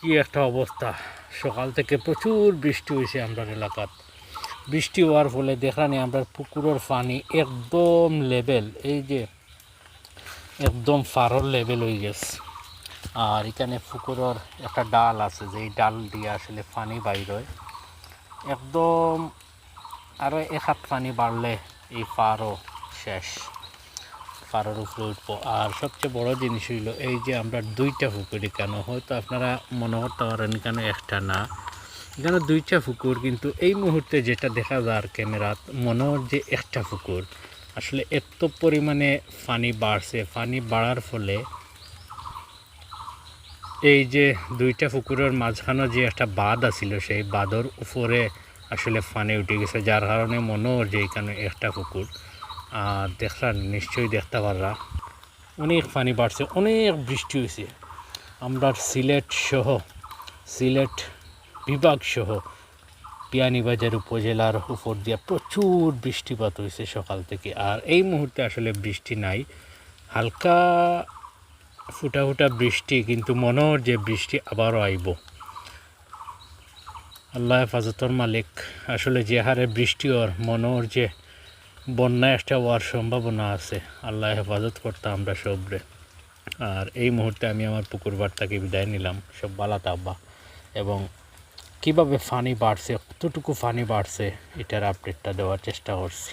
কি একটা অবস্থা, সকাল থেকে প্রচুর বৃষ্টি হয়েছে আমরা এলাকাত। বৃষ্টি হওয়ার ফলে দেখানি আমরা পুকুরের পানি একদম লেভেল, এই যে একদম ফারর লেভেল হয়ে গেছে। আর এখানে পুকুরের একটা ডাল আছে, যে ডাল দিয়ে আসলে পানি বাইর হয় একদম। আরও এক হাত পানি বাড়লে এই পারও শেষ, পাড়ার উপরে উঠবো। আর সবচেয়ে বড় জিনিস হইল এই যে আমরা দুইটা পুকুর, এখানে হয়তো আপনারা মনে করতে পারেন এখানে একটা না, এখানে দুইটা পুকুর, কিন্তু এই মুহূর্তে যেটা দেখা যায় ক্যামেরাত মনে হয় যে একটা পুকুর। আসলে এত পরিমাণে পানি বাড়ছে, পানি বাড়ার ফলে এই যে দুইটা পুকুরের মাঝখানে যে একটা বাঁধ আছিল, সেই বাঁধের উপরে আসলে পানি উঠে গেছে, যার কারণে মনে হয় যে এখানে একটা পুকুর। আর দেখলাম নিশ্চয়ই দেখতে পাররা অনেক পানি বাড়ছে, অনেক বৃষ্টি হয়েছে। আমরা সিলেট বিভাগ সহ বিয়ানীবাজার উপজেলার উপর দিয়ে প্রচুর বৃষ্টিপাত হয়েছে সকাল থেকে। আর এই মুহূর্তে আসলে বৃষ্টি নাই, হালকা ফুটা ফুটা বৃষ্টি, কিন্তু মনে হয় যে বৃষ্টি আবারও আইব। আল্লাহ হেফাজতর মালিক। আসলে যে হারে বৃষ্টি ওর মনে হয় যে বন্যা একটা হওয়ার সম্ভাবনা আছে। আল্লাহ হেফাজত করতে আমরা সবরে। আর এই মুহূর্তে আমি আমার পুকুর পাড় থেকে বিদায় নিলাম। সব ভালো থাকবা, এবং কীভাবে পানি বাড়ছে, কতটুকু পানি বাড়ছে এটার আপডেটটা দেওয়ার চেষ্টা করছি।